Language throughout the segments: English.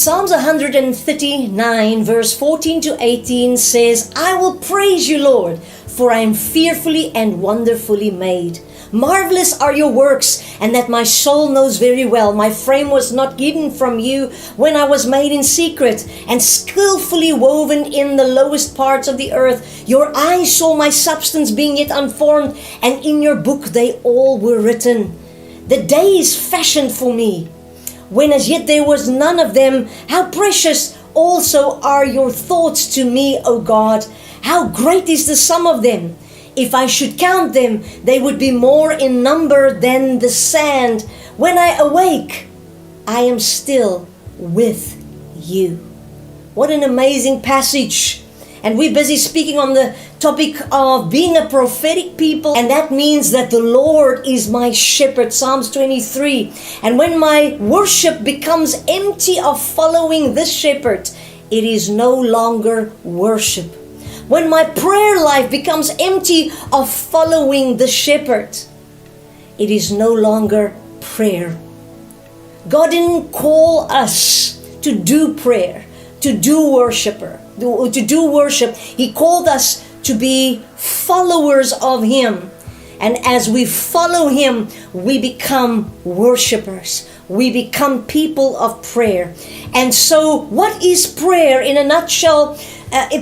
Psalms 139 verse 14 to 18 says, I will praise you, Lord, for I am fearfully and wonderfully made. Marvelous are your works, and that my soul knows very well. My frame was not hidden from you when I was made in secret and skillfully woven in the lowest parts of the earth. Your eyes saw my substance being yet unformed, and in your book they all were written. The days fashioned for me, when as yet there was none of them. How precious also are your thoughts to me, O God. How great is the sum of them. If I should count them, they would be more in number than the sand. When I awake, I am still with you. What an amazing passage. And we're busy speaking on the topic of being a prophetic people, and that means that the Lord is my shepherd, Psalms 23. And when my worship becomes empty of following this shepherd, it is no longer worship. When my prayer life becomes empty of following the shepherd, it is no longer prayer. God didn't call us to do prayer, to do worship. He called us to be followers of Him. And as we follow Him, we become worshipers. We become people of prayer. And so what is prayer in a nutshell?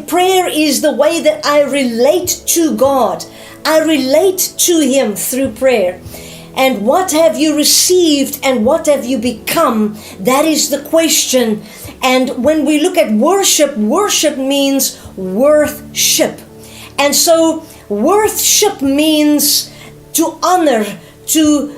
Prayer is the way that I relate to God. I relate to Him through prayer. And what have you received and what have you become? That is the question. And when we look at worship, worship means worthship. And so worthship means to honor, to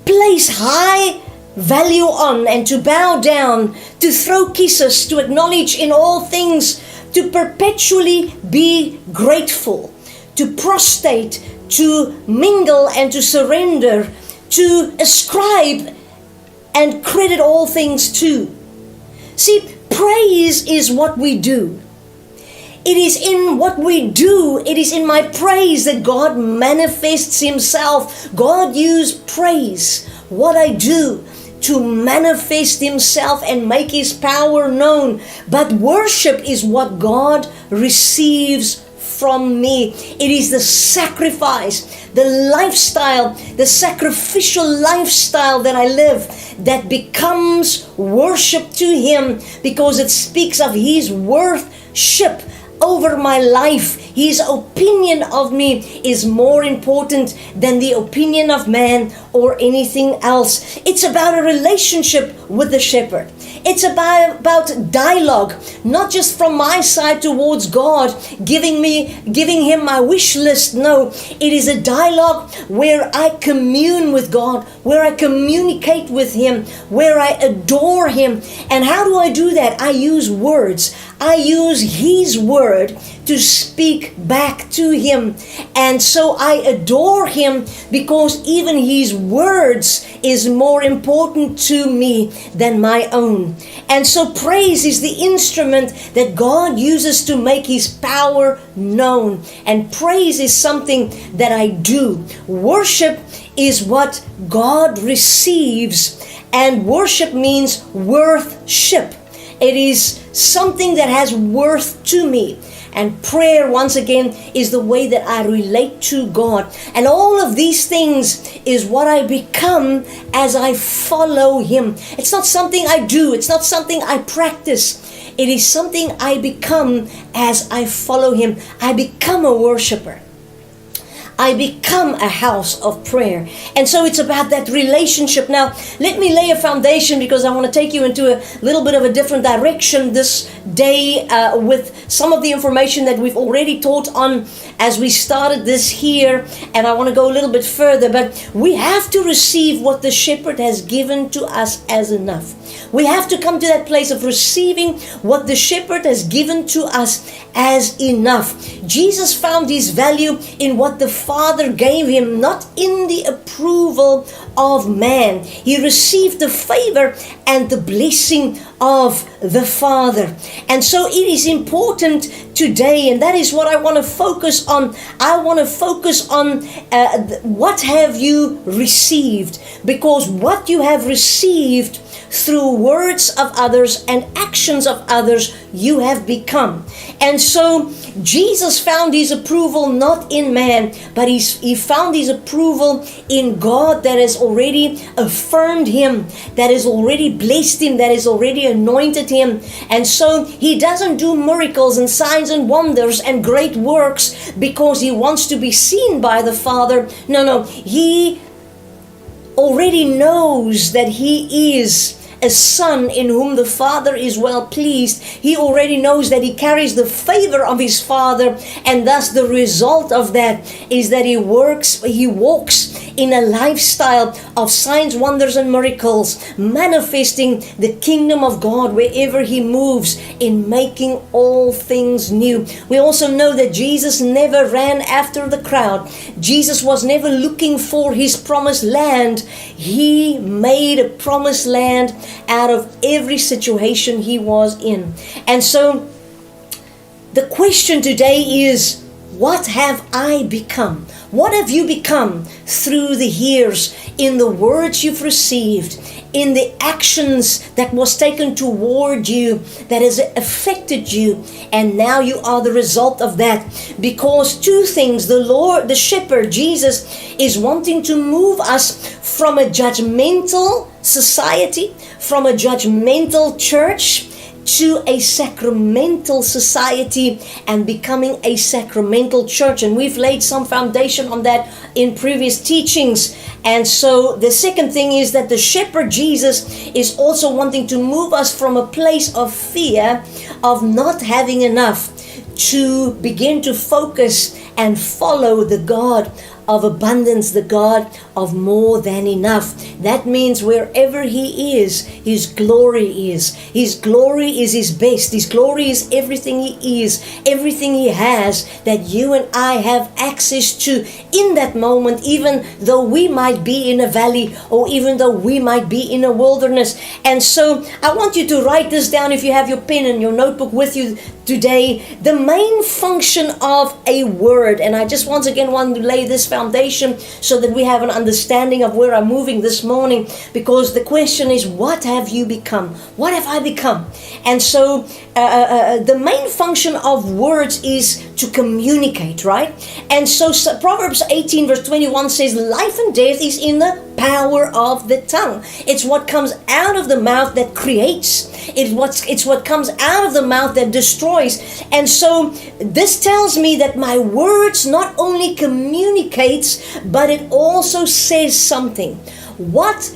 place high value on, and to bow down, to throw kisses, to acknowledge in all things, to perpetually be grateful, to prostrate, to mingle and to surrender, to ascribe and credit all things to. See, praise is what we do. It is in what we do, it is in my praise that God manifests Himself. God used praise, what I do, to manifest Himself and make His power known. But worship is what God receives from me. It is the sacrifice, the lifestyle, the sacrificial lifestyle that I live that becomes worship to Him, because it speaks of His worship over my life. His opinion of me is more important than the opinion of man or anything else. It's about a relationship with the shepherd. It's about dialogue, not just from my side towards God, giving Him my wish list. No, it is a dialogue where I commune with God, where I communicate with Him, where I adore Him. And how do I do that? I use words. I use His word to speak back to Him. And so I adore Him because even His words is more important to me than my own. And so praise is the instrument that God uses to make His power known. And praise is something that I do. Worship is what God receives, and worship means worthship. It is something that has worth to me. And prayer, once again, is the way that I relate to God. And all of these things is what I become as I follow Him. It's not something I do. It's not something I practice. It is something I become as I follow Him. I become a worshiper. I become a house of prayer. And so it's about that relationship. Now, let me lay a foundation, because I want to take you into a little bit of a different direction this day with some of the information that we've already taught on as we started this here. And I want to go a little bit further. But we have to receive what the shepherd has given to us as enough. We have to come to that place of receiving what the shepherd has given to us as enough. Jesus found His value in what the Father gave Him, not in the approval of man. He received the favor and the blessing of the Father. And so it is important today, and that is what I want to focus on. I want to focus on what have you received, because what you have received through words of others and actions of others, you have become. And so Jesus found his approval not in man, but he found his approval in God that has already affirmed him, that has already blessed him, that has already anointed him. And so he doesn't do miracles and signs and wonders and great works because he wants to be seen by the Father. No, he already knows that he is a son in whom the Father is well pleased. He already knows that he carries the favor of his Father, and thus the result of that is that he walks in a lifestyle of signs, wonders, and miracles, manifesting the kingdom of God wherever he moves, in making all things new. We also know that Jesus never ran after the crowd. Jesus was never looking for his promised land. He made a promised land out of every situation he was in. And so the question today is, what have I become? What have you become through the years, in the words you've received, in the actions that was taken toward you, that has affected you, and now you are the result of that? Because two things: the Lord, the shepherd, Jesus, is wanting to move us from a judgmental society, from a judgmental church, to a sacramental society and becoming a sacramental church. And we've laid some foundation on that in previous teachings. And so the second thing is that the shepherd Jesus is also wanting to move us from a place of fear, of not having enough, to begin to focus and follow the God of abundance, the God of more than enough. That means wherever he is, his glory is. His glory is his best. His glory is everything he is, everything he has, that you and I have access to in that moment, even though we might be in a valley, or even though we might be in a wilderness. And so I want you to write this down, if you have your pen and your notebook with you today. The main function of a word, and I just once again want to lay this foundation so that we have an understanding of where I'm moving this morning, because the question is, what have you become? What have I become? And so the main function of words is to communicate, right? And so Proverbs 18 verse 21 says, life and death is in the power of the tongue. It's what comes out of the mouth that creates. It's what comes out of the mouth that destroys. And so this tells me that my words not only communicates, but it also says something. What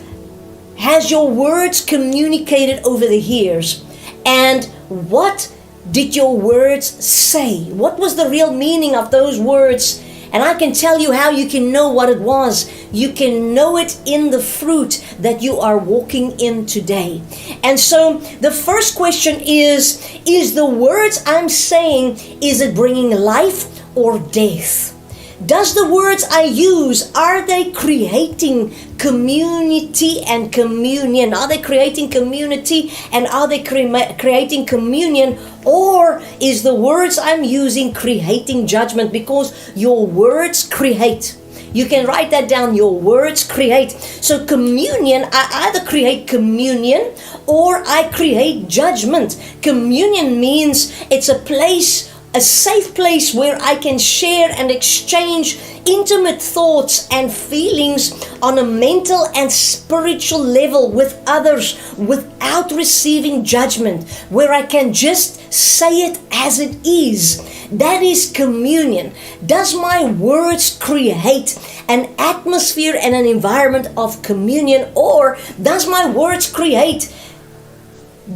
has your words communicated over the years? And what did your words say? What was the real meaning of those words? And I can tell you how you can know what it was. You can know it in the fruit that you are walking in today. And so the first question is the words I'm saying, is it bringing life or death? Does the words I use, are they creating community and communion? Are they creating community and are they creating communion? Or is the words I'm using creating judgment? Because your words create. You can write that down. Your words create. So communion, I either create communion or I create judgment. Communion means it's a place, a safe place where I can share and exchange intimate thoughts and feelings on a mental and spiritual level with others without receiving judgment, where I can just say it as it is. That is communion. Does my words create an atmosphere and an environment of communion, or does my words create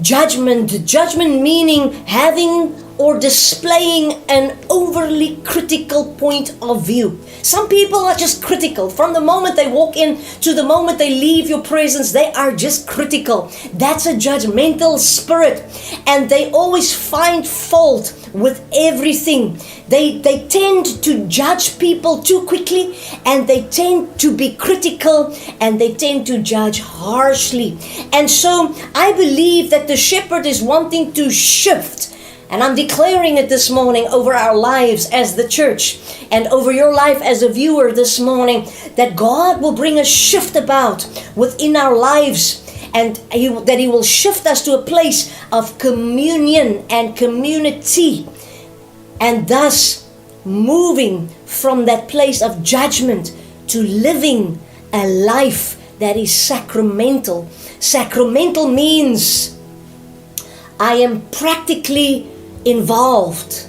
judgment? Judgment meaning having or displaying an overly critical point of view. Some people are just critical. From the moment they walk in to the moment they leave your presence, they are just critical. That's a judgmental spirit. And they always find fault with everything. They tend to judge people too quickly, and they tend to be critical, and they tend to judge harshly. And so I believe that the shepherd is wanting to shift. And I'm declaring it this morning over our lives as the church and over your life as a viewer this morning, that God will bring a shift about within our lives. and that He will shift us to a place of communion and community, and thus moving from that place of judgment to living a life that is sacramental. Sacramental means I am practically involved.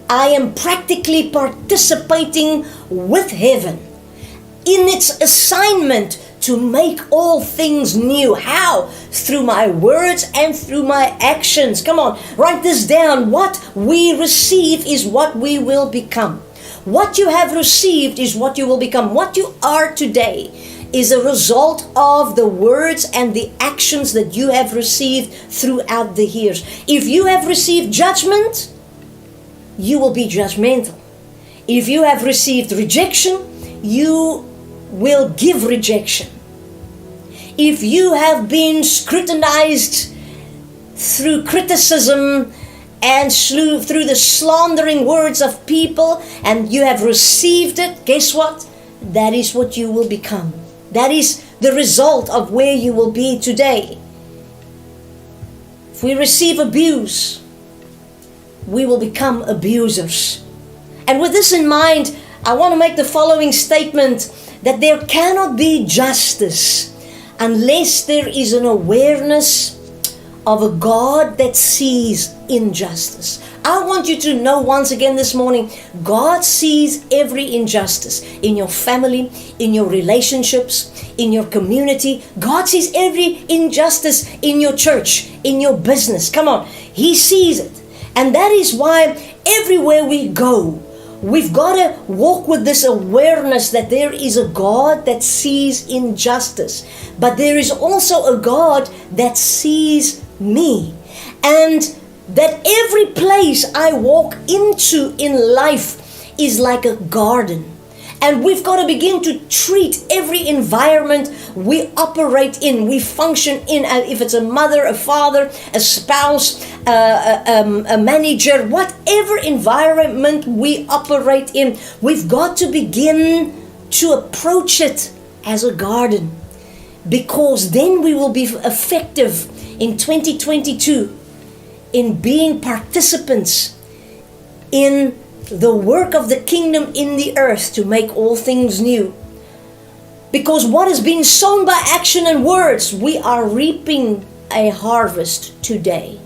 I am practically participating with heaven in its assignment to make all things new. How? Through my words and through my actions. Come on, write this down. What we receive is what we will become. What you have received is what you will become. What you are today is a result of the words and the actions that you have received throughout the years. If you have received judgment, you will be judgmental. If you have received rejection, you will give rejection. If you have been scrutinized through criticism and through the slandering words of people, and you have received it, guess what? That is what you will become. That is the result of where you will be today. If we receive abuse, we will become abusers. And with this in mind, I want to make the following statement, that there cannot be justice unless there is an awareness of a God that sees injustice. I want you to know once again this morning, God sees every injustice in your family, in your relationships, in your community. God sees every injustice in your church, in your business. Come on, He sees it. And that is why everywhere we go, we've got to walk with this awareness that there is a God that sees injustice, but there is also a God that sees me, and that every place I walk into in life is like a garden. And we've got to begin to treat every environment we operate in, we function in, if it's a mother, a father, a spouse, a manager, whatever environment we operate in, we've got to begin to approach it as a garden, because then we will be effective in 2022 in being participants in the work of the kingdom in the earth to make all things new. Because what is being sown by action and words, we are reaping a harvest today.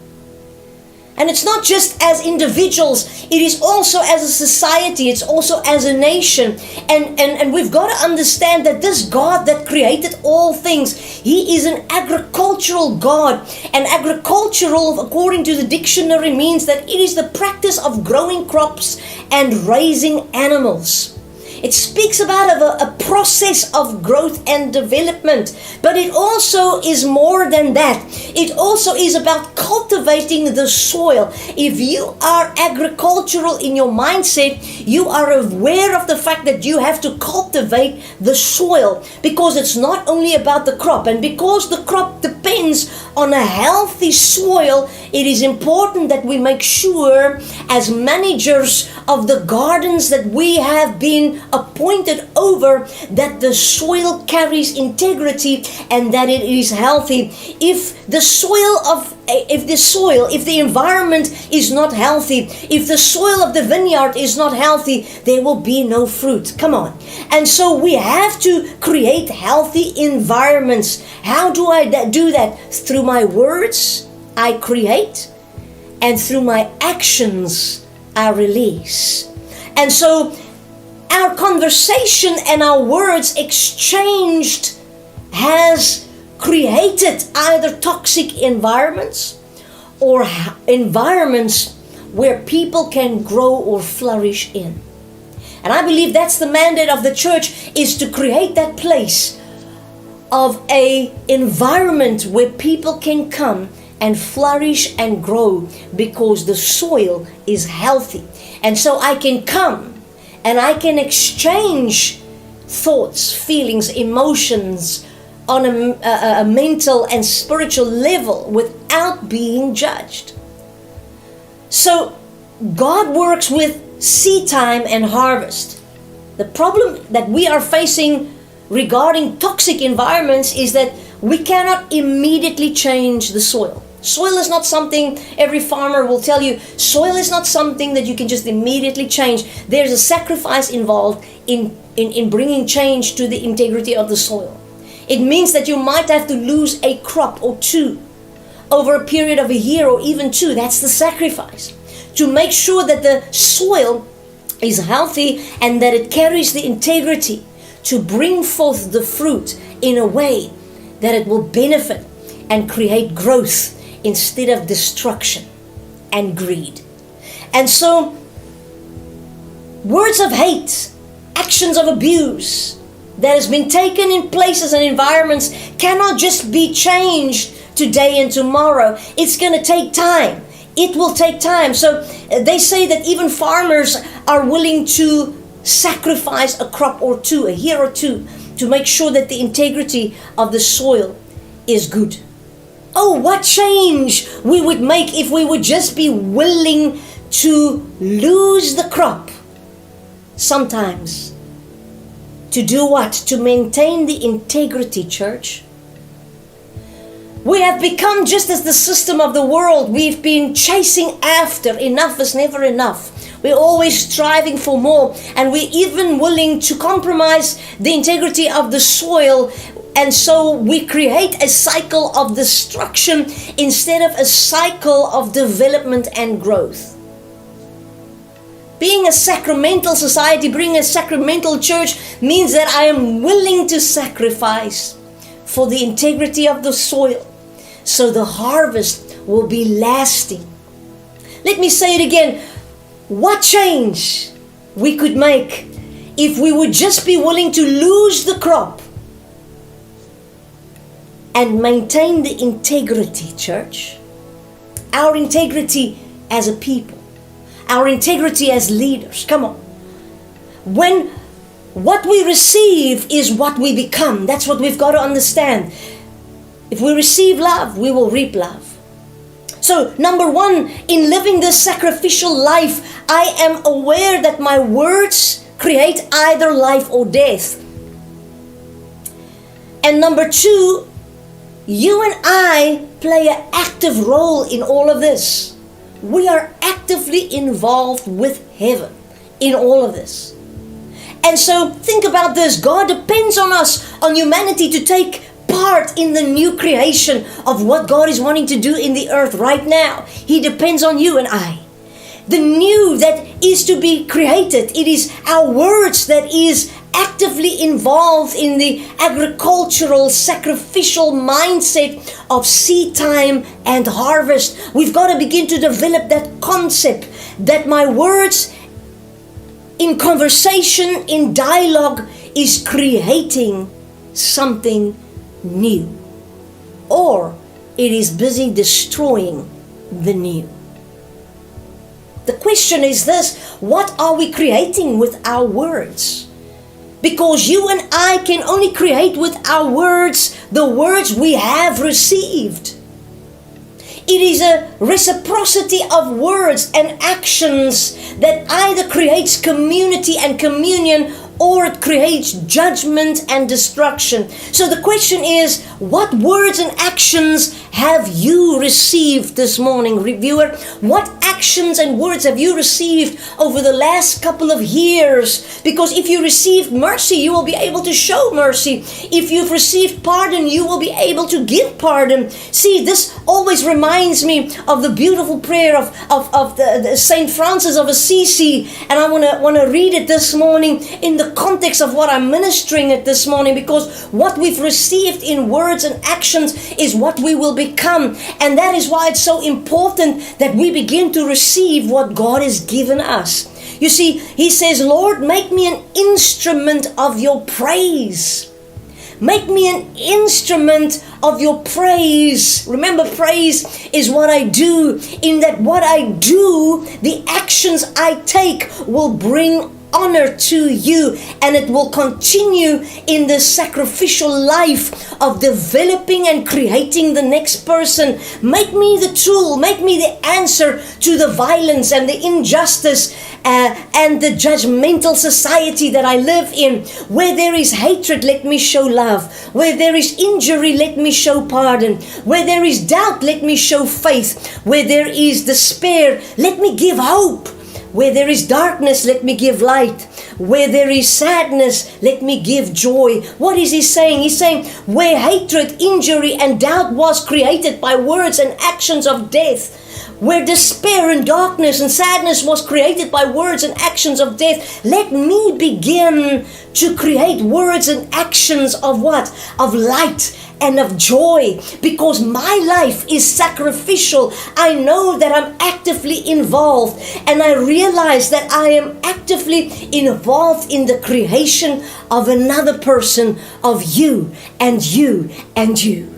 And it's not just as individuals, it is also as a society, it's also as a nation. And we've got to understand that this God that created all things, He is an agricultural God. And agricultural, according to the dictionary, means that it is the practice of growing crops and raising animals. It speaks about a process of growth and development, but it also is more than that. It also is about cultivating the soil. If you are agricultural in your mindset, you are aware of the fact that you have to cultivate the soil, because it's not only about the crop, and because the crop depends on a healthy soil, it is important that we make sure, as managers of the gardens that we have been appointed over, that the soil carries integrity and that it is healthy. If the environment is not healthy, if the soil of the vineyard is not healthy, there will be no fruit. Come on. And so we have to create healthy environments. How do I do that? Through my words, I create, and through my actions, I release. And so our conversation and our words exchanged has created either toxic environments or environments where people can grow or flourish in. And I believe that's the mandate of the church, is to create that place of a environment where people can come and flourish and grow, because the soil is healthy. And so I can come and I can exchange thoughts, feelings, emotions on a mental and spiritual level without being judged. So God works with seed time and harvest. The problem that we are facing regarding toxic environments is that we cannot immediately change the soil. Soil is not something, every farmer will tell you, soil is not something that you can just immediately change. There's a sacrifice involved in bringing change to the integrity of the soil. It means that you might have to lose a crop or two over a period of a year or even two. That's the sacrifice. To make sure that the soil is healthy and that it carries the integrity to bring forth the fruit in a way that it will benefit and create growth instead of destruction and greed. And so, words of hate, actions of abuse that has been taken in places and environments cannot just be changed today and tomorrow. It's going to take time. It will take time. So they say that even farmers are willing to sacrifice a crop or two, a year or two, to make sure that the integrity of the soil is good. Oh, what change we would make if we would just be willing to lose the crop sometimes. To do what? To maintain the integrity, church. We have become just as the system of the world. We've been chasing after. Enough is never enough. We're always striving for more. And we're even willing to compromise the integrity of the soil. And so we create a cycle of destruction instead of a cycle of development and growth. Being a sacramental society, being a sacramental church means that I am willing to sacrifice for the integrity of the soil so the harvest will be lasting. Let me say it again. What change we could make if we would just be willing to lose the crop and maintain the integrity, church. Our integrity as a people. Our integrity as leaders. Come on. When what we receive is what we become. That's what we've got to understand. If we receive love, we will reap love. So, number one, in living this sacrificial life, I am aware that my words create either life or death. And number two, you and I play an active role in all of this. We are actively involved with heaven in all of this. And so think about this. God depends on us, on humanity, to take part in the new creation of what God is wanting to do in the earth right now. He depends on you and I. The new that is to be created, it is our words that is actively involved in the agricultural, sacrificial mindset of seed time and harvest. We've got to begin to develop that concept that my words in conversation, in dialogue, is creating something new. Or it is busy destroying the new. The question is this: what are we creating with our words? Because you and I can only create with our words the words we have received. It is a reciprocity of words and actions that either creates community and communion, or it creates judgment and destruction. So the question is, what words and actions have you received this morning, reviewer? What actions and words have you received over the last couple of years? Because if you received mercy, you will be able to show mercy. If you've received pardon, you will be able to give pardon. See, this always reminds me of the beautiful prayer of the Saint Francis of Assisi, and I want to read it this morning in the context of what I'm ministering at this morning, because what we've received in words and actions is what we will become. And that is why it's so important that we begin to receive what God has given us. You see, he says, Lord, make me an instrument of your praise. Make me an instrument of your praise. Remember, praise is what I do. In that what I do, the actions I take will bring honor to you, and it will continue in the sacrificial life of developing and creating the next person. Make me the tool, make me the answer to the violence and the injustice and the judgmental society that I live in. Where there is hatred, let me show love. Where there is injury, let me show pardon. Where there is doubt, let me show faith. Where there is despair, let me give hope. Where there is darkness, let me give light. Where there is sadness, let me give joy. What is he saying? He's saying, where hatred, injury, and doubt was created by words and actions of death, where despair and darkness and sadness was created by words and actions of death, let me begin to create words and actions of what? Of light and of joy, because my life is sacrificial. I know that I'm actively involved, and I realize that I am actively involved in the creation of another person, of you and you and you.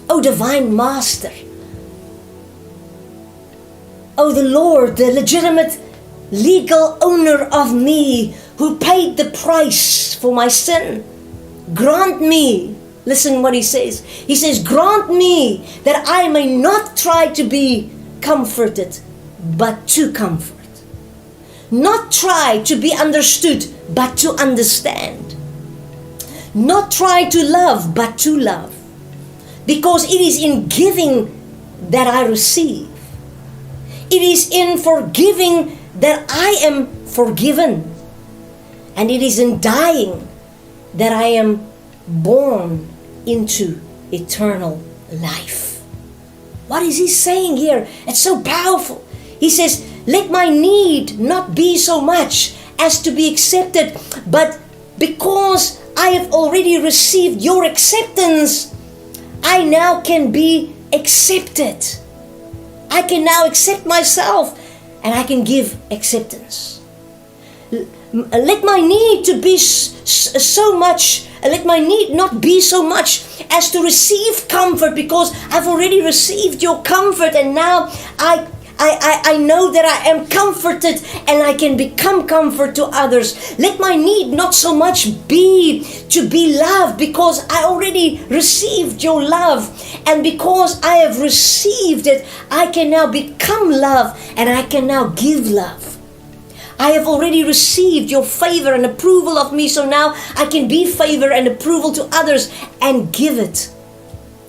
Oh, divine Master. Oh, the Lord, the legitimate legal owner of me, who paid the price for my sin. Grant me, listen what he says. He says, grant me that I may not try to be comforted, but to comfort. Not try to be understood, but to understand. Not try to love, but to love. Because it is in giving that I receive. It is in forgiving that I am forgiven. And it is in dying that I am born into eternal life. What is he saying here? It's so powerful. He says, let my need not be so much as to be accepted, but because I have already received your acceptance, I now can be accepted. I can now accept myself, and I can give acceptance. Let my need to be so much, let my need not be so much as to receive comfort, because I've already received your comfort, and now I know that I am comforted and I can become comfort to others. Let my need not so much be to be loved, because I already received your love, and because I have received it, I can now become love, and I can now give love. I have already received your favor and approval of me, so now I can be favor and approval to others and give it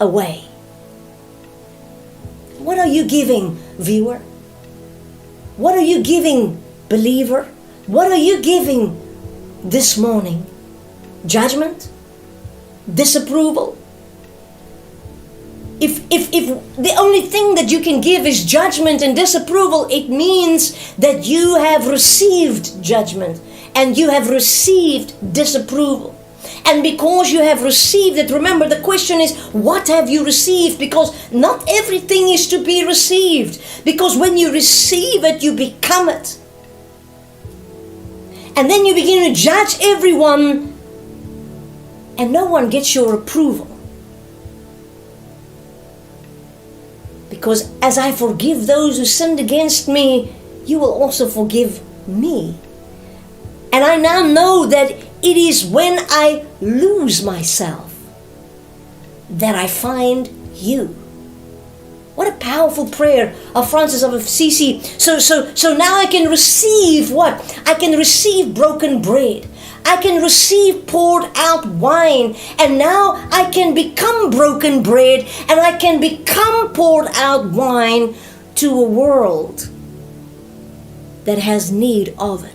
away. What are you giving, viewer? What are you giving, believer? What are you giving this morning? Judgment? Disapproval? If the only thing that you can give is judgment and disapproval, it means that you have received judgment and you have received disapproval. And because you have received it, remember the question is, what have you received? Because not everything is to be received. Because when you receive it, you become it. And then you begin to judge everyone, and no one gets your approval. Because as I forgive those who sinned against me, you will also forgive me. And I now know that it is when I lose myself that I find you. What a powerful prayer of Francis of Assisi. So now I can receive what? I can receive broken bread. I can receive poured out wine, and now I can become broken bread, and I can become poured out wine to a world that has need of it.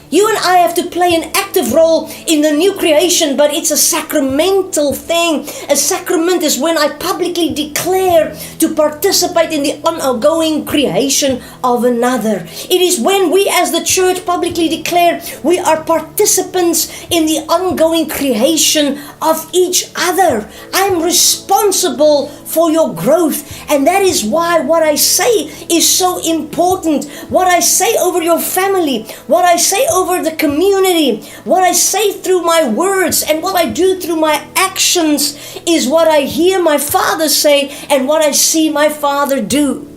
You and I have to play an active role in the new creation, but it's a sacramental thing. A sacrament is when I publicly declare to participate in the ongoing creation of another. It is when we as the church publicly declare we are participants in the ongoing creation of each other. I'm responsible for your growth, and that is why what I say is so important. What I say over your family, what I say over the community, what I say through my words, and what I do through my actions is what I hear my Father say and what I see my Father do.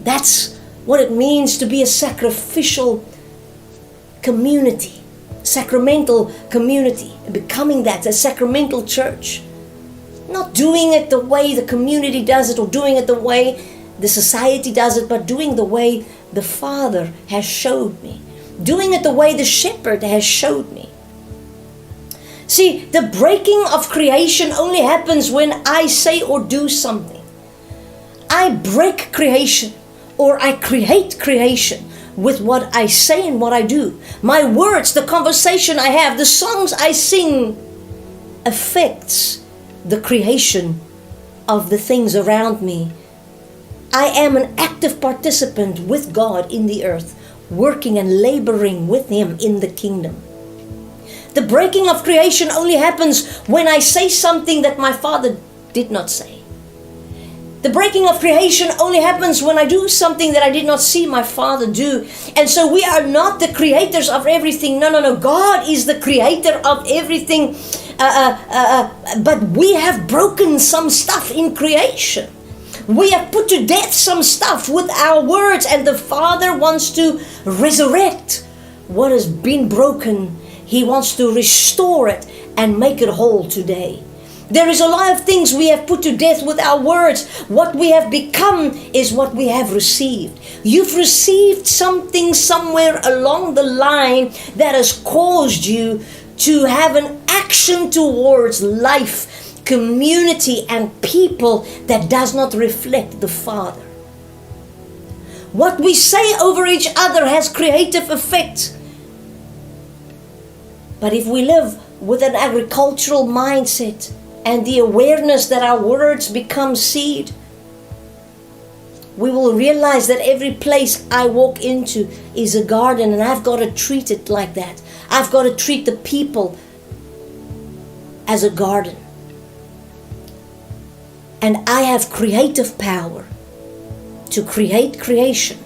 That's what it means to be a sacrificial community, sacramental community, becoming that, a sacramental church. Not doing it the way the community does it or doing it the way the society does it, but doing the way the Father has showed me. Doing it the way the Shepherd has showed me. See, the breaking of creation only happens when I say or do something. I break creation or I create creation with what I say and what I do. My words, the conversation I have, the songs I sing affects the creation of the things around me. I am an active participant with God in the earth, working and laboring with Him in the kingdom. The breaking of creation only happens when I say something that my Father did not say. The breaking of creation only happens when I do something that I did not see my Father do. And so we are not the creators of everything. No. God is the creator of everything. But we have broken some stuff in creation. We have put to death some stuff with our words. And the Father wants to resurrect what has been broken. He wants to restore it and make it whole today. There is a lot of things we have put to death with our words. What we have become is what we have received. You've received something somewhere along the line that has caused you to have an action towards life, community, and people that does not reflect the Father. What we say over each other has creative effect. But if we live with an agricultural mindset, and the awareness that our words become seed, we will realize that every place I walk into is a garden, and I've got to treat it like that. I've got to treat the people as a garden. And I have creative power to create creation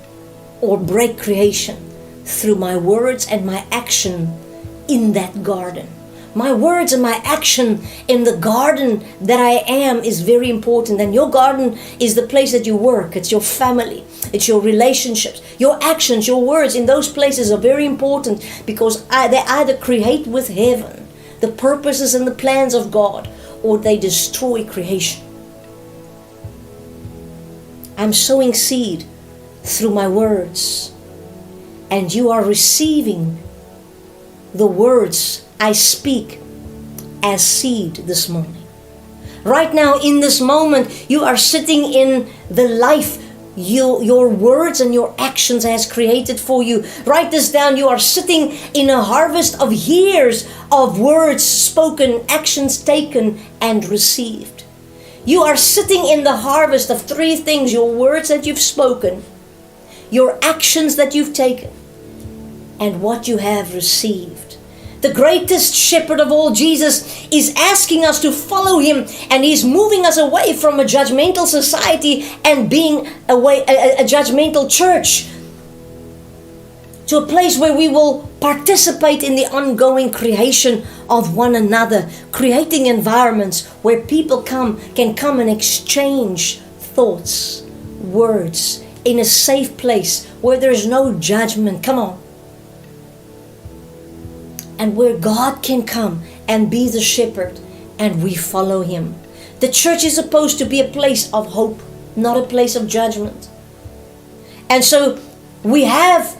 or break creation through my words and my action in that garden. My words and my action in the garden that I am is very important. And your garden is the place that you work. It's your family. It's your relationships. Your actions, your words in those places are very important because they either create with heaven the purposes and the plans of God, or they destroy creation. I'm sowing seed through my words, and you are receiving the words I speak as seed this morning. Right now, in this moment, you are sitting in the life your words and your actions has created for you. Write this down. You are sitting in a harvest of years of words spoken, actions taken, and received. You are sitting in the harvest of three things: your words that you've spoken, your actions that you've taken, and what you have received. The greatest shepherd of all, Jesus, is asking us to follow Him, and He's moving us away from a judgmental society and being a judgmental church to a place where we will participate in the ongoing creation of one another, creating environments where people can come and exchange thoughts, words in a safe place where there's no judgment. Come on. And where God can come and be the shepherd and we follow Him. The church is supposed to be a place of hope, not a place of judgment. And so we have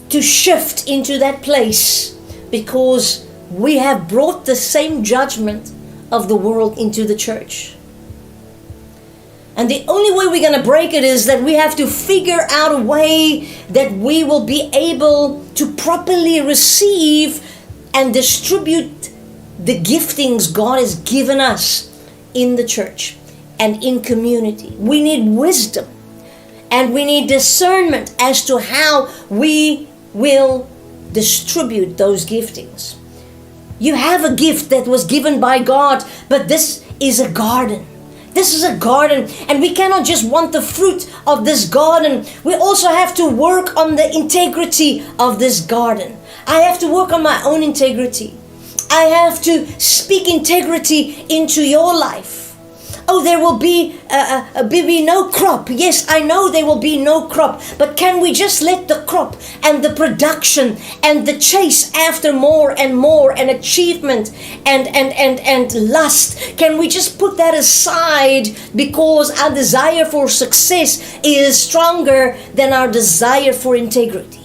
to shift into that place because we have brought the same judgment of the world into the church. And the only way we're going to break it is that we have to figure out a way that we will be able to properly receive and distribute the giftings God has given us in the church and in community. We need wisdom and we need discernment as to how we will distribute those giftings. You have a gift that was given by God, but this is a garden. This is a garden, and we cannot just want the fruit of this garden. We also have to work on the integrity of this garden. I have to work on my own integrity. I have to speak integrity into your life. oh, there will be no crop. Yes, I know there will be no crop, but can we just let the crop and the production and the chase after more and achievement and lust, can we just put that aside, because our desire for success is stronger than our desire for integrity?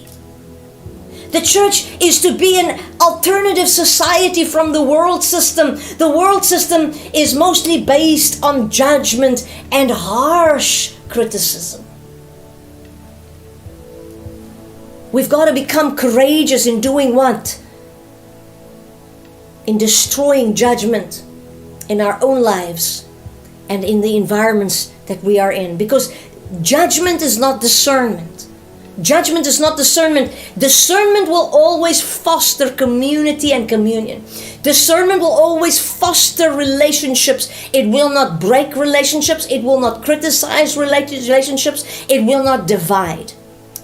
The church is to be an alternative society from the world system. The world system is mostly based on judgment and harsh criticism. We've got to become courageous in doing what? In destroying judgment in our own lives and in the environments that we are in. Because judgment is not discernment. Judgment is not discernment. Discernment will always foster community and communion. Discernment will always foster relationships. It will not break relationships. It will not criticize relationships. It will not divide.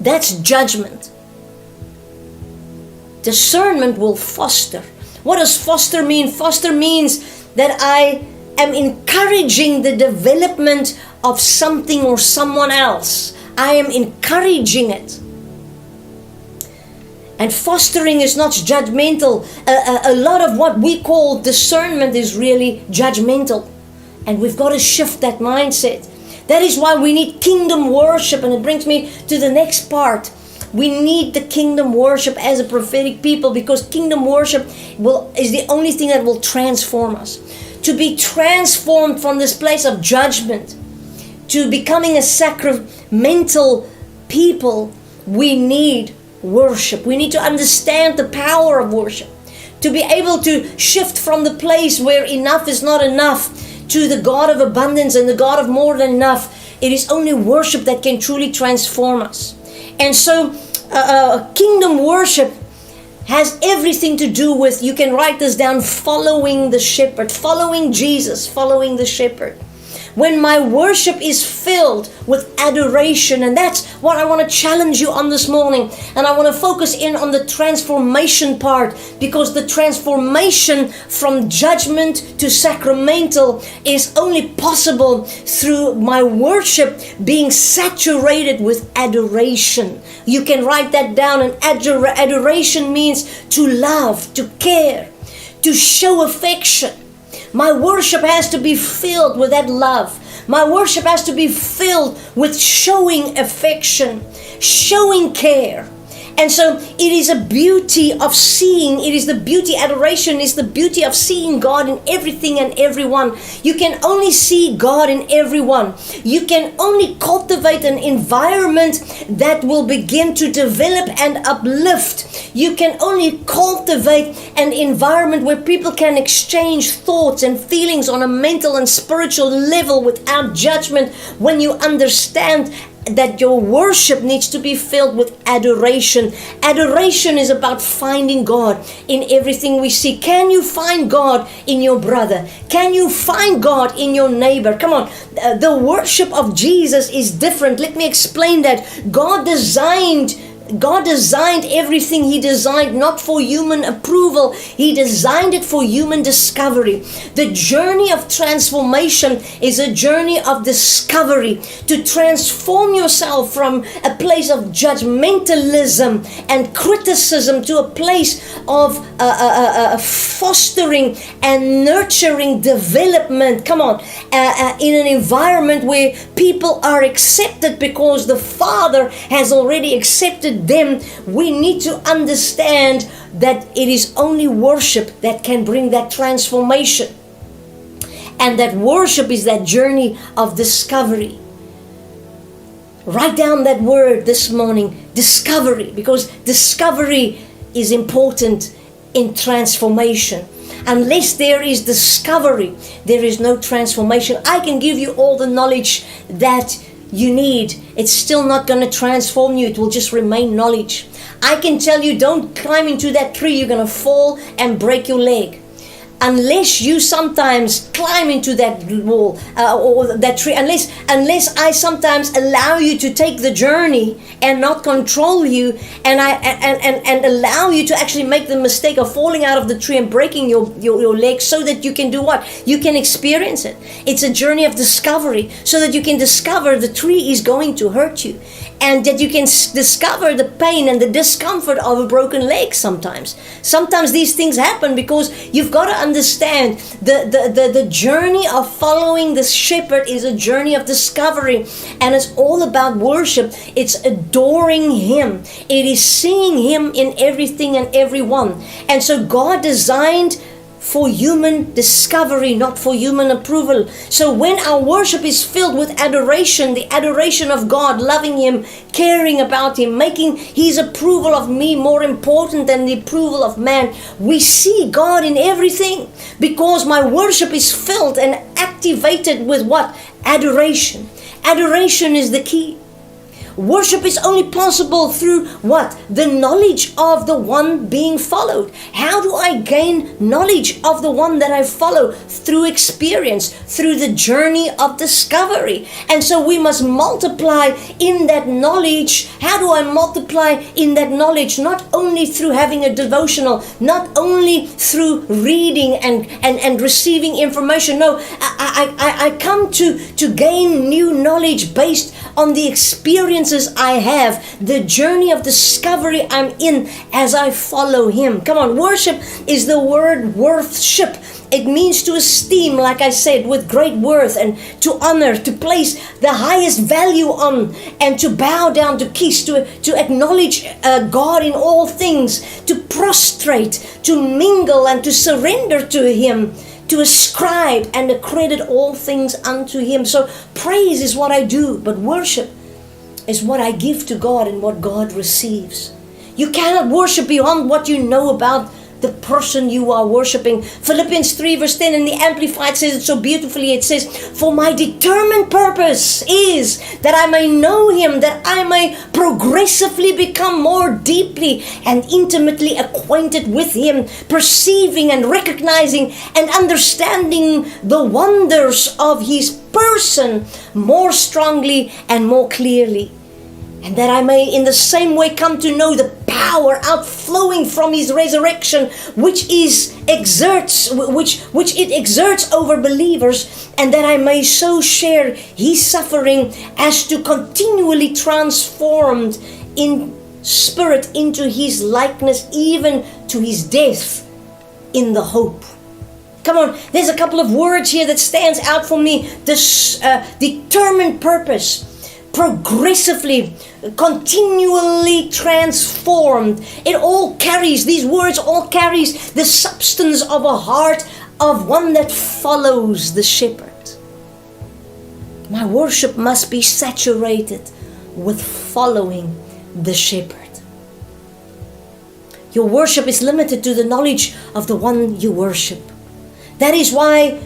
That's judgment. Discernment will foster. What does foster mean? Foster means that I am encouraging the development of something or someone else. I am encouraging it. And fostering is not judgmental. A lot of what we call discernment is really judgmental. And we've got to shift that mindset. That is why we need kingdom worship. And it brings me to the next part. We need the kingdom worship as a prophetic people, because kingdom worship is the only thing that will transform us. To be transformed from this place of judgment to becoming a sacramental people, we need worship. We need to understand the power of worship. To be able to shift from the place where enough is not enough to the God of abundance and the God of more than enough. It is only worship that can truly transform us. And so kingdom worship has everything to do with, you can write this down, following the shepherd, following Jesus, following the shepherd. When my worship is filled with adoration, and that's what I want to challenge you on this morning. And I want to focus in on the transformation part, because the transformation from judgment to sacramental is only possible through my worship being saturated with adoration. You can write that down. And adoration means to love, to care, to show affection. My worship has to be filled with that love. My worship has to be filled with showing affection, showing care. And so it is a beauty of seeing, adoration is the beauty of seeing God in everything and everyone. You can only see God in everyone. You can only cultivate an environment that will begin to develop and uplift. You can only cultivate an environment where people can exchange thoughts and feelings on a mental and spiritual level without judgment, when you understand that your worship needs to be filled with adoration. Adoration is about finding God in everything we see. Can you find God in your brother? Can you find God in your neighbor? Come on. The worship of Jesus is different. Let me explain that. God designed everything He designed not for human approval. He designed it for human discovery. The journey of transformation is a journey of discovery. To transform yourself from a place of judgmentalism and criticism to a place of fostering and nurturing development. Come on. In an environment where people are accepted because the Father has already accepted them. We need to understand that it is only worship that can bring that transformation, and that worship is that journey of discovery. Write down that word this morning, discovery, because discovery is important in transformation. Unless there is discovery, there is no transformation. I can give you all the knowledge that you need. It's still not going to transform you. It will just remain knowledge. I can tell you, don't climb into that tree. You're going to fall and break your leg. unless you sometimes climb into that wall or that tree, unless I sometimes allow you to take the journey and not control you, and allow you to actually make the mistake of falling out of the tree and breaking your legs, so that you can do what? You can experience it. It's a journey of discovery, so that you can discover the tree is going to hurt you, and that you can discover the pain and the discomfort of a broken leg. Sometimes these things happen because you've got to understand the journey of following the shepherd is a journey of discovery, and it's all about worship. It's adoring him. It is seeing him in everything and everyone. And so God designed for human discovery, not for human approval. So when our worship is filled with adoration, the adoration of God, loving him, caring about him, making his approval of me more important than the approval of man, we see God in everything, because my worship is filled and activated with what? Adoration. Adoration is the key. Worship is only possible through what? The knowledge of the one being followed. How do I gain knowledge of the one that I follow? Through experience, through the journey of discovery. And so we must multiply in that knowledge. How do I multiply in that knowledge? Not only through having a devotional, not only through reading and receiving information. No, I come to gain new knowledge based on the experiences I have, the journey of discovery I'm in as I follow him. Come on, worship is the word worthship. It means to esteem, like I said, with great worth, and to honor, to place the highest value on, and to bow down, to kiss, to acknowledge God in all things, to prostrate, to mingle, and to surrender to him, to ascribe and accredit all things unto him. So praise is what I do, but worship is what I give to God and what God receives. You cannot worship beyond what you know about the person you are worshiping. Philippians 3 verse 10 in the Amplified says it so beautifully. It says, "For my determined purpose is that I may know him, that I may progressively become more deeply and intimately acquainted with him, perceiving and recognizing and understanding the wonders of his person more strongly and more clearly. And that I may in the same way come to know the power outflowing from his resurrection, which it exerts over believers, and that I may so share his suffering as to continually transformed in spirit into his likeness, even to his death, in the hope." Come on, there's a couple of words here that stands out for me. This determined purpose, progressively, continually transformed. It all carries, these words all carries the substance of a heart of one that follows the shepherd. My worship must be saturated with following the shepherd. Your worship is limited to the knowledge of the one you worship. That is why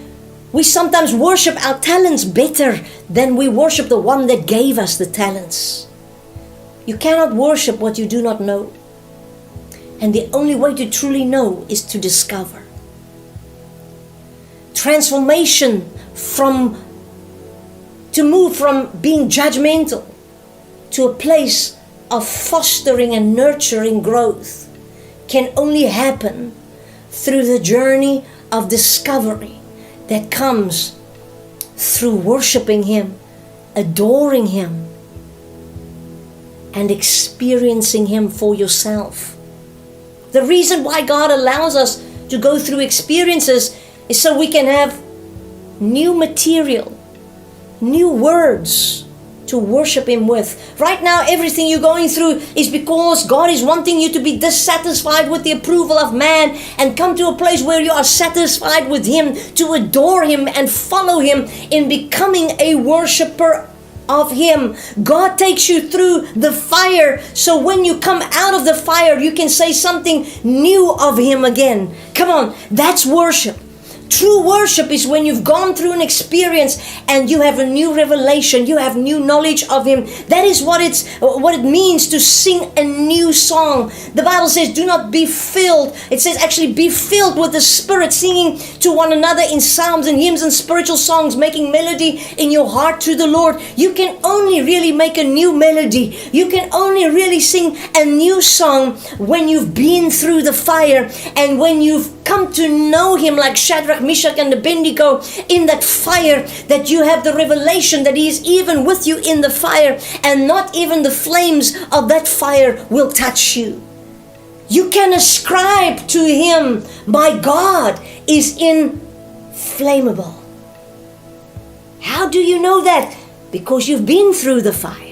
we sometimes worship our talents better than we worship the one that gave us the talents. You cannot worship what you do not know. And the only way to truly know is to discover. Transformation to move from being judgmental to a place of fostering and nurturing growth can only happen through the journey of discovery that comes through worshiping him, adoring him, and experiencing him for yourself. The reason why God allows us to go through experiences is so we can have new material, new words to worship him with. Right now, everything you're going through is because God is wanting you to be dissatisfied with the approval of man and come to a place where you are satisfied with him, to adore him and follow him in becoming a worshiper of him. God takes you through the fire, so when you come out of the fire, you can say something new of him again. Come on, that's worship. True worship is when you've gone through an experience and you have a new revelation, you have new knowledge of Him. That is what it means to sing a new song. The Bible says, do not be filled. It says actually be filled with the Spirit, singing to one another in psalms and hymns and spiritual songs, making melody in your heart to the Lord. You can only really make a new melody. You can only really sing a new song when you've been through the fire and when you've come to know Him like Shadrach, Meshach, and Abednego in that fire, that you have the revelation that He is even with you in the fire, and not even the flames of that fire will touch you. You can ascribe to Him, my God is inflammable. How do you know that? Because you've been through the fire.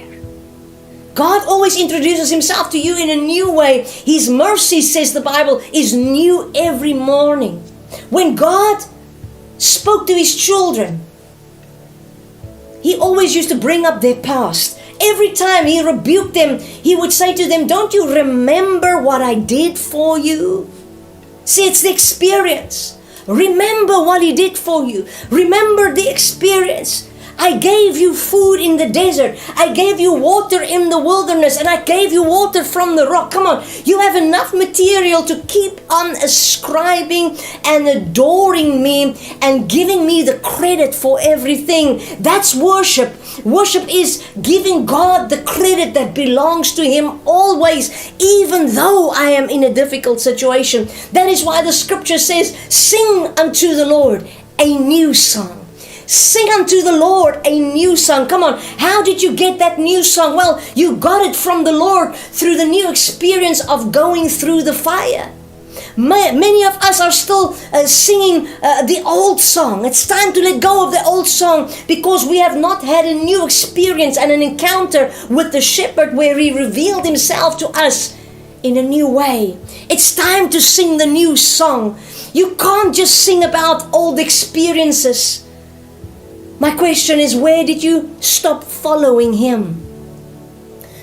God always introduces Himself to you in a new way. His mercy, says the Bible, is new every morning. When God spoke to His children, He always used to bring up their past. Every time He rebuked them, He would say to them, don't you remember what I did for you? See, it's the experience. Remember what He did for you. Remember the experience. I gave you food in the desert. I gave you water in the wilderness, and I gave you water from the rock. Come on, you have enough material to keep on ascribing and adoring me and giving me the credit for everything. That's worship. Worship is giving God the credit that belongs to Him always, even though I am in a difficult situation. That is why the scripture says, sing unto the Lord a new song. Sing unto the Lord a new song. Come on, how did you get that new song? Well, you got it from the Lord through the new experience of going through the fire. Many of us are still singing the old song. It's time to let go of the old song because we have not had a new experience and an encounter with the shepherd where He revealed Himself to us in a new way. It's time to sing the new song. You can't just sing about old experiences. My question is, where did you stop following Him?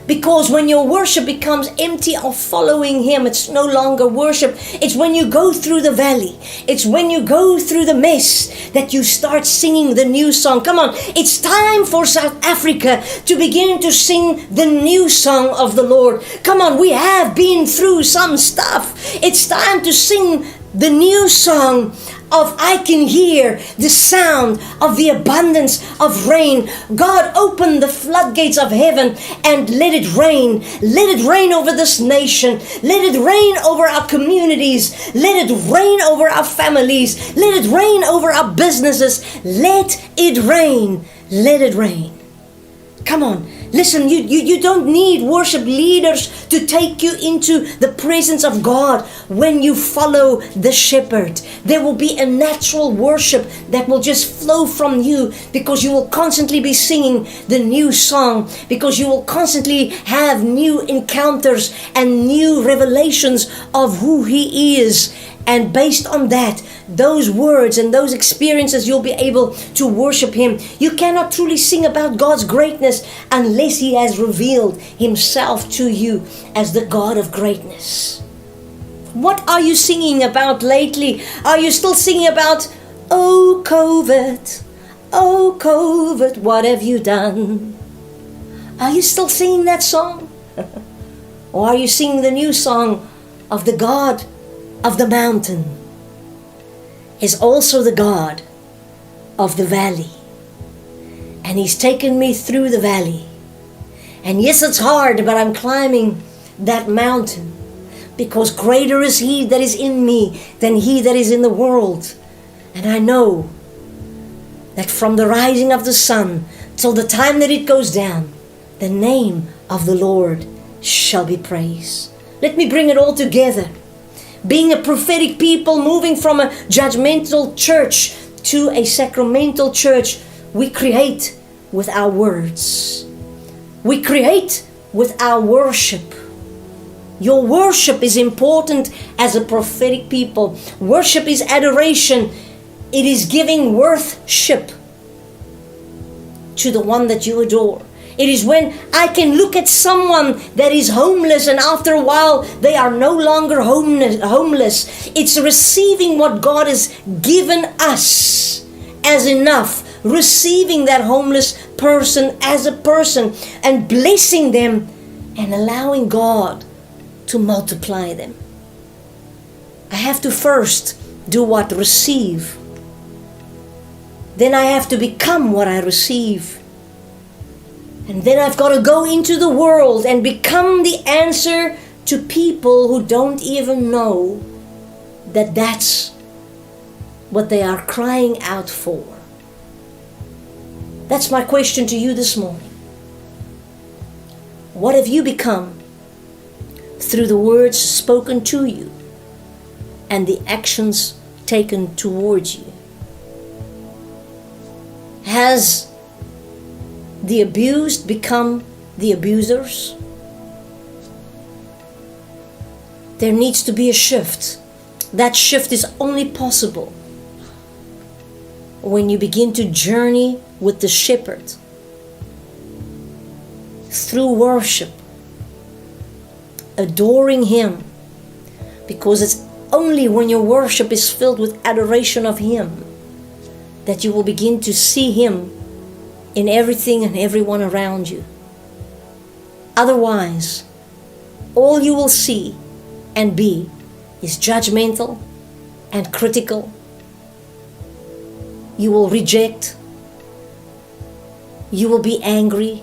Because when your worship becomes empty of following Him, it's no longer worship. It's when you go through the valley, it's when you go through the mess that you start singing the new song. Come on, it's time for South Africa to begin to sing the new song of the Lord. Come on, we have been through some stuff. It's time to sing the new song of I can hear the sound of the abundance of rain. God, open the floodgates of heaven and let it rain. Let it rain over this nation. Let it rain over our communities. Let it rain over our families. Let it rain over our businesses. Let it rain. Let it rain. Come on. Listen, you don't need worship leaders to take you into the presence of God when you follow the shepherd. There will be a natural worship that will just flow from you because you will constantly be singing the new song, because you will constantly have new encounters and new revelations of who He is. And based on that, those words and those experiences, you'll be able to worship Him. You cannot truly sing about God's greatness unless He has revealed Himself to you as the God of greatness. What are you singing about lately? Are you still singing about, oh COVID, what have you done? Are you still singing that song? Or are you singing the new song of the God of the mountain is also the God of the valley, and He's taken me through the valley, and yes, it's hard, but I'm climbing that mountain because greater is He that is in me than he that is in the world. And I know that from the rising of the sun till the time that it goes down, the name of the Lord shall be praised. Let me bring it all together. Being a prophetic people, moving from a judgmental church to a sacramental church, we create with our words. We create with our worship. Your worship is important as a prophetic people. Worship is adoration. It is giving worship to the one that you adore. It is when I can look at someone that is homeless and after a while they are no longer homeless. It's receiving what God has given us as enough. Receiving that homeless person as a person and blessing them and allowing God to multiply them. I have to first do what? Receive. Then I have to become what I receive. And then I've got to go into the world and become the answer to people who don't even know that that's what they are crying out for. That's my question to you this morning. What have you become through the words spoken to you and the actions taken towards you? Has the abused become the abusers? There needs to be a shift. That shift is only possible when you begin to journey with the shepherd through worship, adoring him, because it's only when your worship is filled with adoration of him that you will begin to see him in everything and everyone around you. Otherwise, all you will see and be is judgmental and critical. You will reject. You will be angry.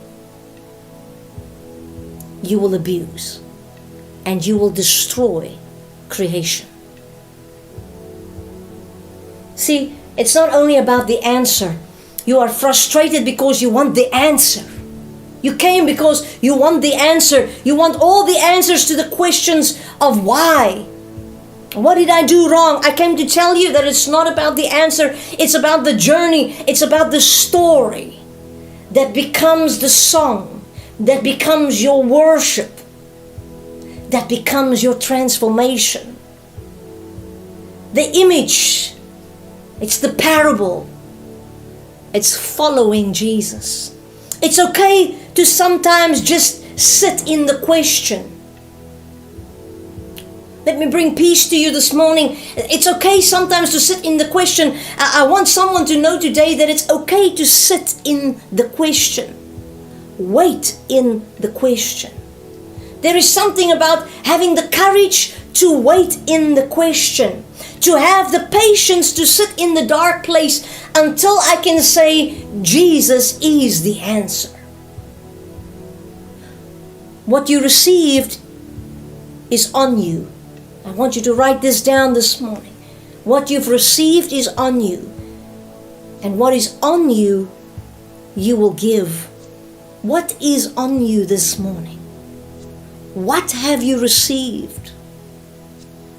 You will abuse. And you will destroy creation. See, it's not only about the answer. You are frustrated because you want the answer. You came because you want the answer. You want all the answers to the questions of why. What did I do wrong? I came to tell you that it's not about the answer. It's about the journey. It's about the story that becomes the song, that becomes your worship, that becomes your transformation. The image, it's the parable. It's following Jesus. It's okay to sometimes just sit in the question. Let me bring peace to you this morning. It's okay sometimes to sit in the question. I want someone to know today that it's okay to sit in the question. Wait in the question. There is something about having the courage to wait in the question. To have the patience to sit in the dark place until I can say, Jesus is the answer. What you received is on you. I want you to write this down this morning. What you've received is on you. And what is on you, you will give. What is on you this morning? What have you received?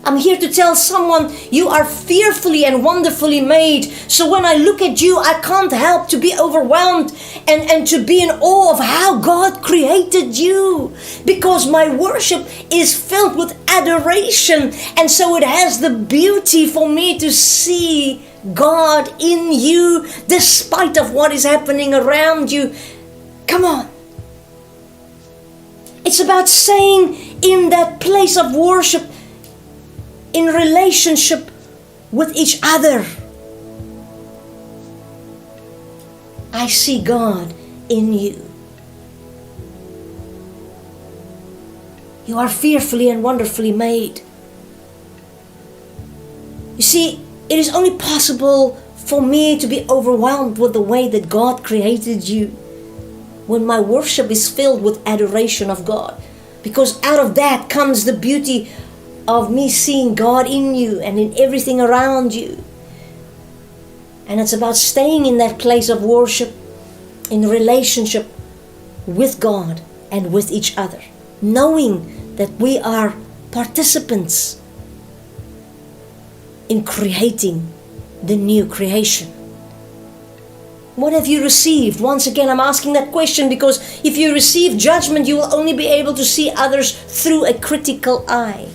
I'm here to tell someone you are fearfully and wonderfully made. So when I look at you, I can't help to be overwhelmed and to be in awe of how God created you. Because my worship is filled with adoration. And so it has the beauty for me to see God in you despite of what is happening around you. Come on. It's about staying in that place of worship, in relationship with each other. I see God in you. You are fearfully and wonderfully made. You see, it is only possible for me to be overwhelmed with the way that God created you when my worship is filled with adoration of God. Because out of that comes the beauty of me seeing God in you and in everything around you. And it's about staying in that place of worship, in relationship with God and with each other, knowing that we are participants in creating the new creation. What have you received? Once again, I'm asking that question because if you receive judgment, you will only be able to see others through a critical eye.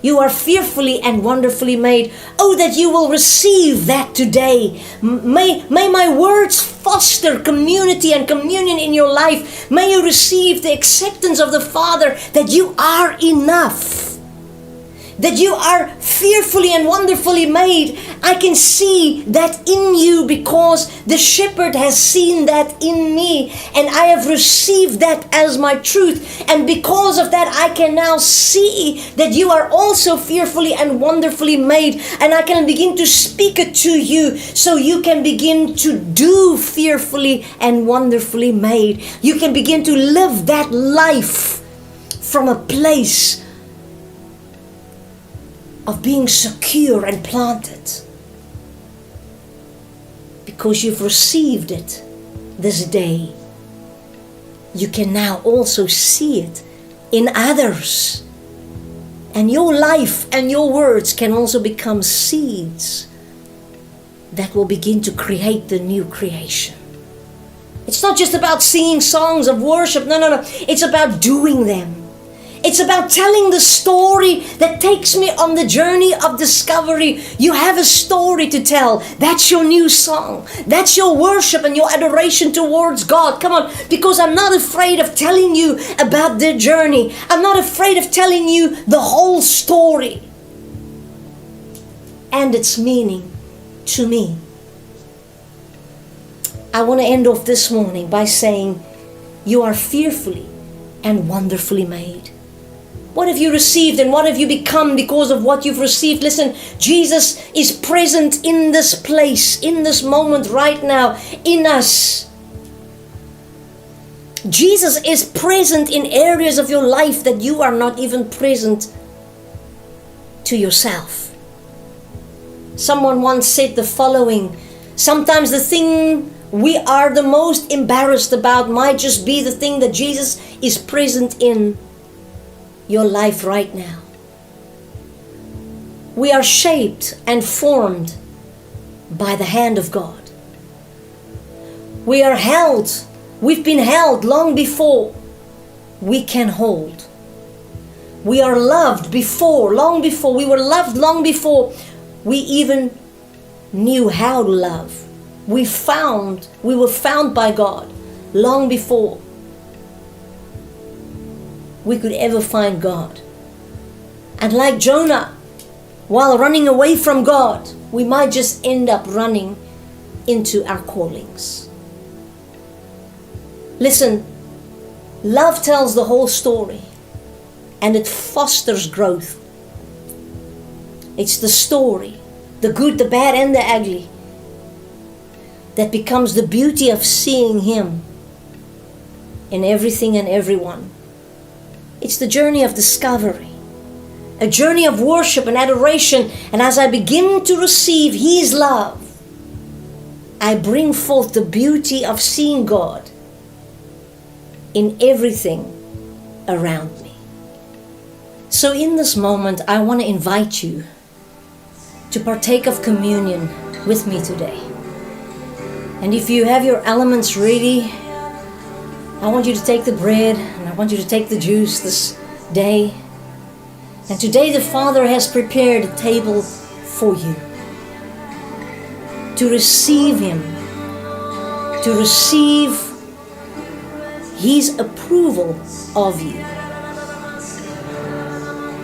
You are fearfully and wonderfully made. Oh, that you will receive that today. May my words foster community and communion in your life. May you receive the acceptance of the Father that you are enough. That you are fearfully and wonderfully made. I can see that in you because the shepherd has seen that in me, and I have received that as my truth. And because of that, I can now see that you are also fearfully and wonderfully made, and I can begin to speak it to you so you can begin to do fearfully and wonderfully made. You can begin to live that life from a place of being secure and planted, because you've received it this day. You can now also see it in others, and your life and your words can also become seeds that will begin to create the new creation. It's not just about singing songs of worship. No. It's about doing them. It's about telling the story that takes me on the journey of discovery. You have a story to tell. That's your new song. That's your worship and your adoration towards God. Come on, because I'm not afraid of telling you about the journey. I'm not afraid of telling you the whole story and its meaning to me. I want to end off this morning by saying, you are fearfully and wonderfully made. What have you received and what have you become because of what you've received? Listen, Jesus is present in this place, in this moment right now, in us. Jesus is present in areas of your life that you are not even present to yourself. Someone once said the following: sometimes the thing we are the most embarrassed about might just be the thing that Jesus is present in your life right now. We are shaped and formed by the hand of God. We are held. We've been held long before we can hold. We are loved before, long before. We were loved long before we even knew how to love. We were found by God long before we could ever find God. And like Jonah, while running away from God, we might just end up running into our callings. Listen, love tells the whole story, and it fosters growth. It's the story, the good, the bad, and the ugly, that becomes the beauty of seeing Him in everything and everyone. It's the journey of discovery, a journey of worship and adoration. And as I begin to receive His love, I bring forth the beauty of seeing God in everything around me. So in this moment, I want to invite you to partake of communion with me today. And if you have your elements ready, I want you to take the bread and I want you to take the juice this day. And today the Father has prepared a table for you to receive Him, to receive His approval of you.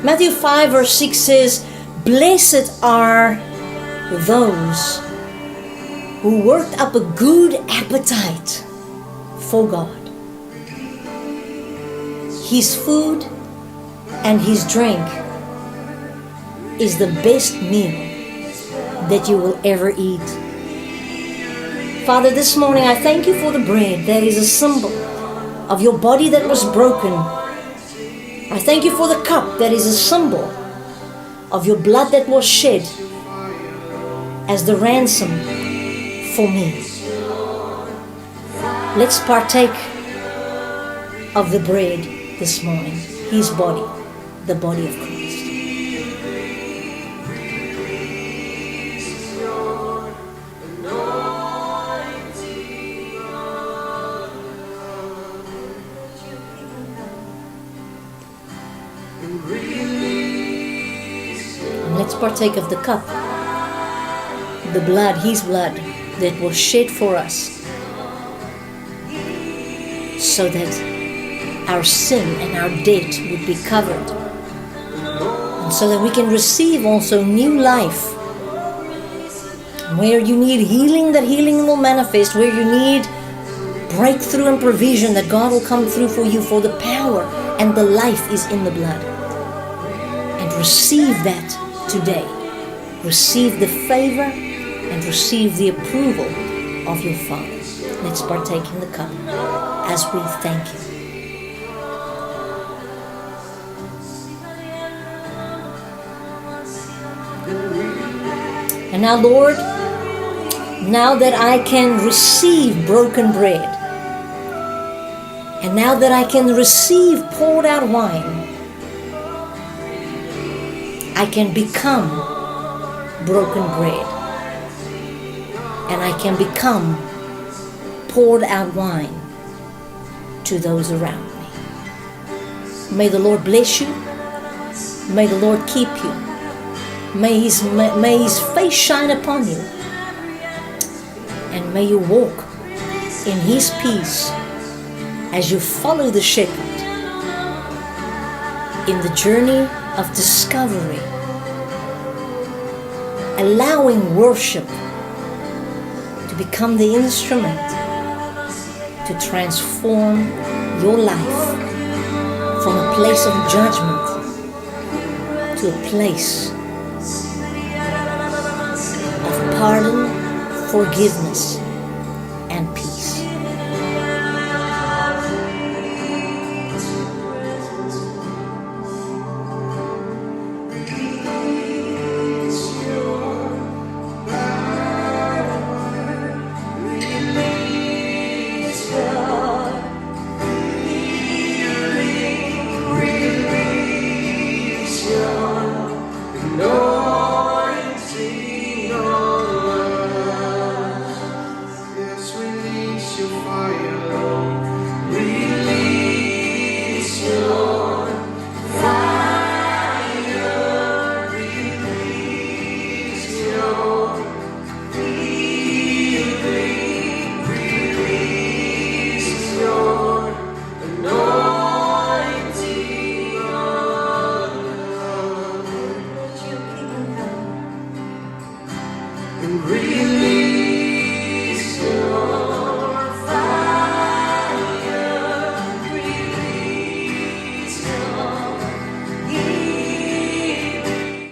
Matthew 5 verse 6 says, "Blessed are those who worked up a good appetite for God." His food and His drink is the best meal that you will ever eat. Father, this morning I thank you for the bread that is a symbol of your body that was broken. I thank you for the cup that is a symbol of your blood that was shed as the ransom for me. Let's partake of the bread this morning, His body, the body of Christ. Let's partake of the cup. The blood, His blood, that was shed for us, so that our sin and our debt would be covered, and so that we can receive also new life. Where you need healing, that healing will manifest. Where you need breakthrough and provision, that God will come through for you, for the power and the life is in the blood. And receive that today. Receive the favor and receive the approval of your Father. Let's partake in the cup as we thank Him. And now, Lord, now that I can receive broken bread, and now that I can receive poured out wine, I can become broken bread, and I can become poured out wine to those around me. May the Lord bless you. May the Lord keep you. May His face shine upon you. And may you walk in His peace as you follow the shepherd in the journey of discovery, allowing worship to become the instrument to transform your life from a place of judgment to a place of pardon, forgiveness, and peace. Really